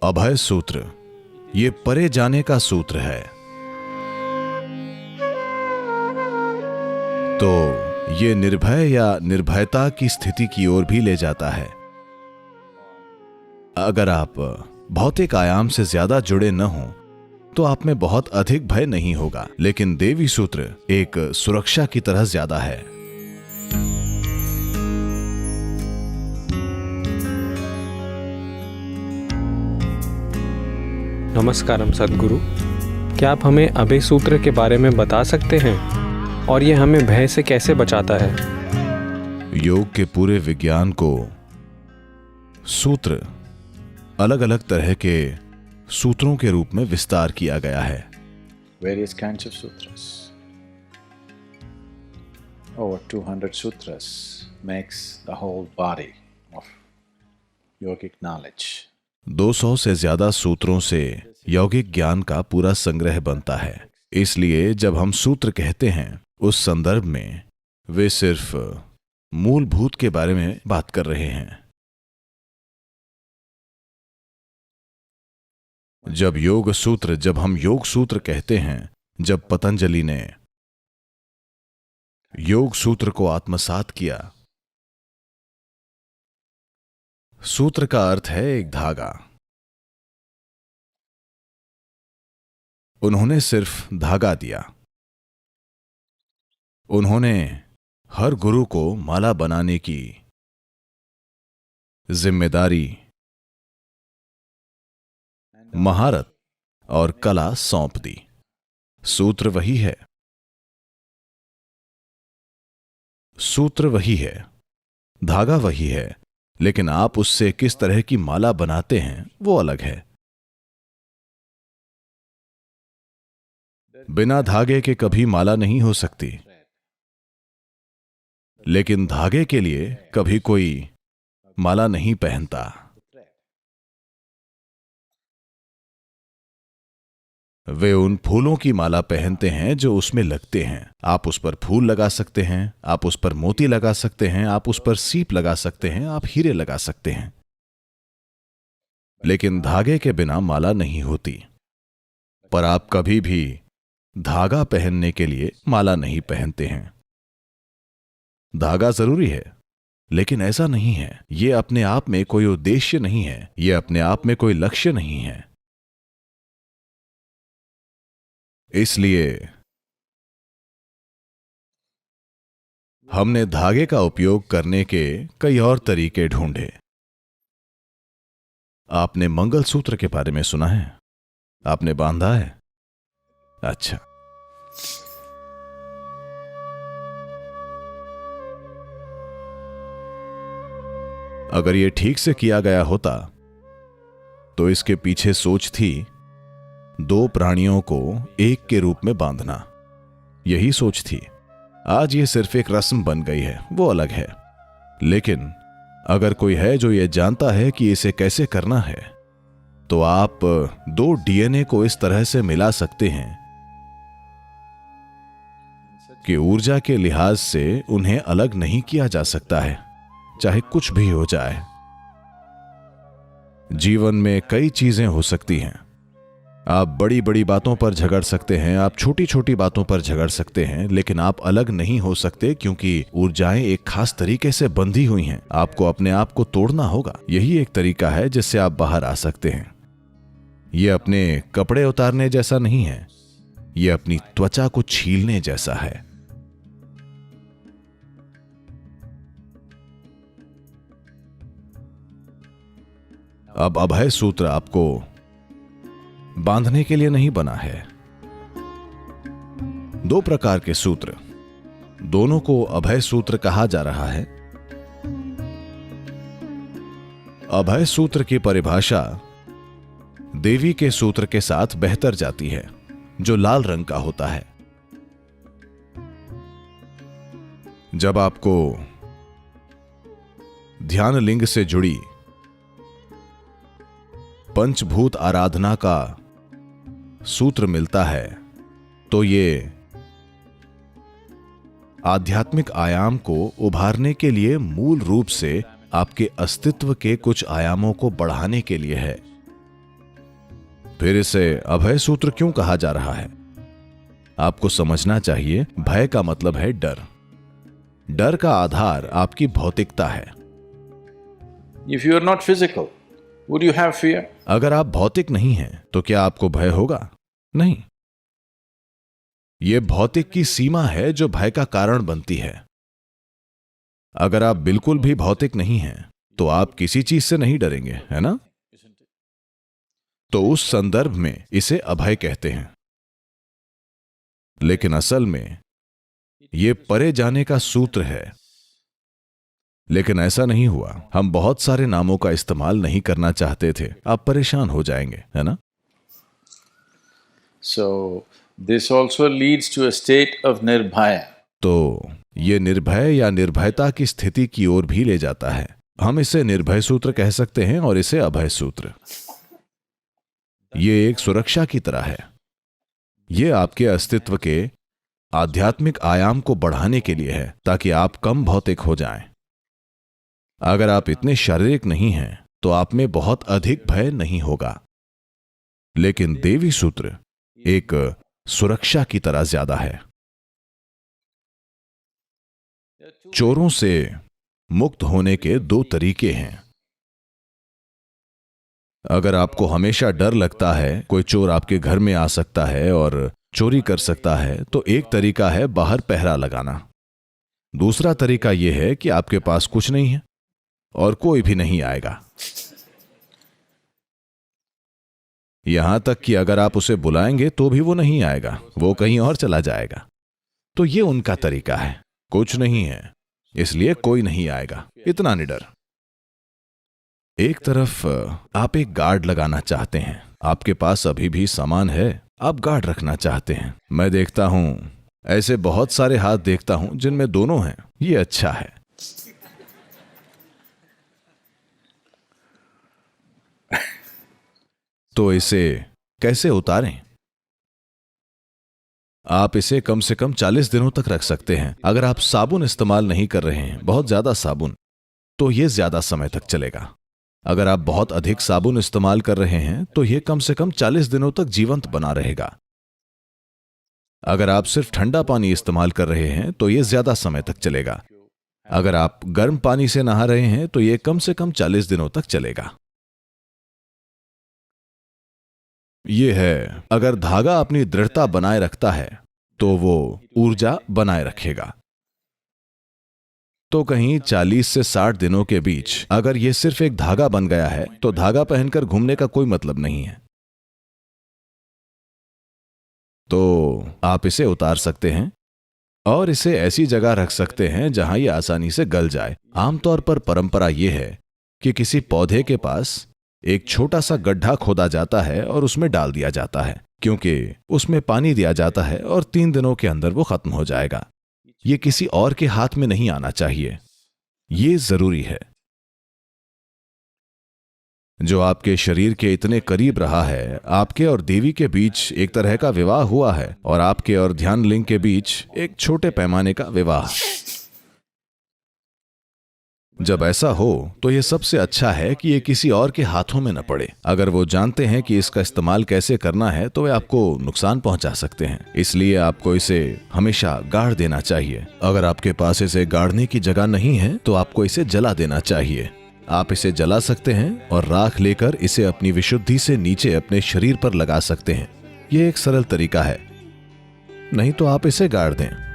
अभय सूत्र ये परे जाने का सूत्र है। तो ये निर्भय या निर्भयता की स्थिति की ओर भी ले जाता है। अगर आप भौतिक आयाम से ज्यादा जुड़े न हों तो आप में बहुत अधिक भय नहीं होगा, लेकिन देवी सूत्र एक सुरक्षा की तरह ज्यादा है। नमस्कारम सद्गुरु, क्या आप हमें अभय सूत्र के बारे में बता सकते हैं और ये हमें भय से कैसे बचाता है? योग के पूरे विज्ञान को सूत्र, अलग अलग तरह के सूत्रों के रूप में विस्तार किया गया है। Various kinds of sutras. Over 200 sutras makes the whole body of yogic knowledge. 200 से ज्यादा सूत्रों से यौगिक ज्ञान का पूरा संग्रह बनता है। इसलिए जब हम सूत्र कहते हैं उस संदर्भ में वे सिर्फ मूलभूत के बारे में बात कर रहे हैं। जब हम योग सूत्र कहते हैं, जब पतंजलि ने योग सूत्र को आत्मसात किया, सूत्र का अर्थ है एक धागा। उन्होंने सिर्फ धागा दिया। उन्होंने हर गुरु को माला बनाने की जिम्मेदारी, महारत और कला सौंप दी। सूत्र वही है, सूत्र वही है, धागा वही है, लेकिन आप उससे किस तरह की माला बनाते हैं वो अलग है। बिना धागे के कभी माला नहीं हो सकती, लेकिन धागे के लिए कभी कोई माला नहीं पहनता। वे उन फूलों की माला पहनते हैं जो उसमें लगते हैं। आप उस पर फूल लगा सकते हैं, आप उस पर मोती लगा सकते हैं, आप उस पर सीप लगा सकते हैं, आप हीरे लगा सकते हैं, लेकिन धागे के बिना माला नहीं होती। पर आप कभी भी धागा पहनने के लिए माला नहीं पहनते हैं। धागा जरूरी है, लेकिन ऐसा नहीं है। यह अपने आप में कोई उद्देश्य नहीं है, यह अपने आप में कोई लक्ष्य नहीं है। इसलिए हमने धागे का उपयोग करने के कई और तरीके ढूंढे। आपने मंगलसूत्र के बारे में सुना है? आपने बांधा है? अच्छा, अगर यह ठीक से किया गया होता तो इसके पीछे सोच थी दो प्राणियों को एक के रूप में बांधना। यही सोच थी। आज ये सिर्फ एक रस्म बन गई है, वो अलग है। लेकिन अगर कोई है जो ये जानता है कि इसे कैसे करना है, तो आप दो डीएनए को इस तरह से मिला सकते हैं कि ऊर्जा के लिहाज से उन्हें अलग नहीं किया जा सकता है, चाहे कुछ भी हो जाए। जीवन में कई चीजें हो सकती हैं। आप बड़ी बड़ी बातों पर झगड़ सकते हैं, आप छोटी छोटी बातों पर झगड़ सकते हैं, लेकिन आप अलग नहीं हो सकते, क्योंकि ऊर्जाएं एक खास तरीके से बंधी हुई हैं। आपको अपने आप को तोड़ना होगा। यही एक तरीका है जिससे आप बाहर आ सकते हैं। यह अपने कपड़े उतारने जैसा नहीं है, यह अपनी त्वचा को छीलने जैसा है। अब अभय सूत्र आपको बांधने के लिए नहीं बना है। दो प्रकार के सूत्र, दोनों को अभय सूत्र कहा जा रहा है। अभय सूत्र की परिभाषा देवी के सूत्र के साथ बेहतर जाती है, जो लाल रंग का होता है। जब आपको ध्यान लिंग से जुड़ी पंचभूत आराधना का सूत्र मिलता है, तो ये आध्यात्मिक आयाम को उभारने के लिए मूल रूप से आपके अस्तित्व के कुछ आयामों को बढ़ाने के लिए है। फिर इसे अभय सूत्र क्यों कहा जा रहा है? आपको समझना चाहिए, भय का मतलब है डर। डर का आधार आपकी भौतिकता है। If you are not physical, would you have fear? अगर आप भौतिक नहीं हैं तो क्या आपको भय होगा? नहीं। यह भौतिक की सीमा है जो भय का कारण बनती है। अगर आप बिल्कुल भी भौतिक नहीं हैं तो आप किसी चीज से नहीं डरेंगे, है ना? तो उस संदर्भ में इसे अभय कहते हैं। लेकिन असल में यह परे जाने का सूत्र है। लेकिन ऐसा नहीं हुआ। हम बहुत सारे नामों का इस्तेमाल नहीं करना चाहते थे, आप परेशान हो जाएंगे, है ना? So this also leads to a state of nirbhaya. तो ये निर्भय या निर्भयता की स्थिति की ओर भी ले जाता है। हम इसे निर्भय सूत्र कह सकते हैं और इसे अभय सूत्र। ये एक सुरक्षा की तरह है। ये आपके अस्तित्व के आध्यात्मिक आयाम को बढ़ाने के लिए है, ताकि आप कम भौतिक हो जाएं। अगर आप इतने शारीरिक नहीं हैं तो आप में बहुत अधिक भय नहीं होगा। लेकिन देवी सूत्र एक सुरक्षा की तरह ज्यादा है। चोरों से मुक्त होने के दो तरीके हैं। अगर आपको हमेशा डर लगता है कोई चोर आपके घर में आ सकता है और चोरी कर सकता है, तो एक तरीका है बाहर पहरा लगाना। दूसरा तरीका यह है कि आपके पास कुछ नहीं है और कोई भी नहीं आएगा। यहां तक कि अगर आप उसे बुलाएंगे तो भी वो नहीं आएगा, वो कहीं और चला जाएगा। तो ये उनका तरीका है, कुछ नहीं है इसलिए कोई नहीं आएगा, इतना निडर। एक तरफ आप एक गार्ड लगाना चाहते हैं, आपके पास अभी भी सामान है, आप गार्ड रखना चाहते हैं। मैं देखता हूं, ऐसे बहुत सारे हाथ देखता हूं जिनमें दोनों हैं, ये अच्छा है। तो इसे कैसे उतारें? आप इसे कम से कम 40 दिनों तक रख सकते हैं। अगर आप साबुन इस्तेमाल नहीं कर रहे हैं, बहुत ज्यादा साबुन, तो यह ज्यादा समय तक चलेगा। अगर आप बहुत अधिक साबुन इस्तेमाल कर रहे हैं तो यह कम से कम 40 दिनों तक जीवंत बना रहेगा। अगर आप सिर्फ ठंडा पानी इस्तेमाल कर रहे हैं तो यह ज्यादा समय तक चलेगा। अगर आप गर्म पानी से नहा रहे हैं तो यह कम से कम 40 दिनों तक चलेगा। यह है, अगर धागा अपनी दृढ़ता बनाए रखता है तो वो ऊर्जा बनाए रखेगा। तो कहीं 40 से 60 दिनों के बीच अगर यह सिर्फ एक धागा बन गया है तो धागा पहनकर घूमने का कोई मतलब नहीं है। तो आप इसे उतार सकते हैं और इसे ऐसी जगह रख सकते हैं जहां यह आसानी से गल जाए। आमतौर पर परंपरा यह है कि किसी पौधे के पास एक छोटा सा गड्ढा खोदा जाता है और उसमें डाल दिया जाता है, क्योंकि उसमें पानी दिया जाता है और 3 दिनों के अंदर वो खत्म हो जाएगा। ये किसी और के हाथ में नहीं आना चाहिए, ये जरूरी है। जो आपके शरीर के इतने करीब रहा है, आपके और देवी के बीच एक तरह का विवाह हुआ है और आपके और ध्यान लिंग के बीच एक छोटे पैमाने का विवाह। जब ऐसा हो तो यह सबसे अच्छा है कि यह किसी और के हाथों में न पड़े। अगर वो जानते हैं कि इसका इस्तेमाल कैसे करना है तो वे आपको नुकसान पहुंचा सकते हैं, इसलिए आपको इसे हमेशा गाड़ देना चाहिए। अगर आपके पास इसे गाड़ने की जगह नहीं है तो आपको इसे जला देना चाहिए। आप इसे जला सकते हैं और राख लेकर इसे अपनी विशुद्धि से नीचे अपने शरीर पर लगा सकते हैं। यह एक सरल तरीका है, नहीं तो आप इसे गाड़ दें।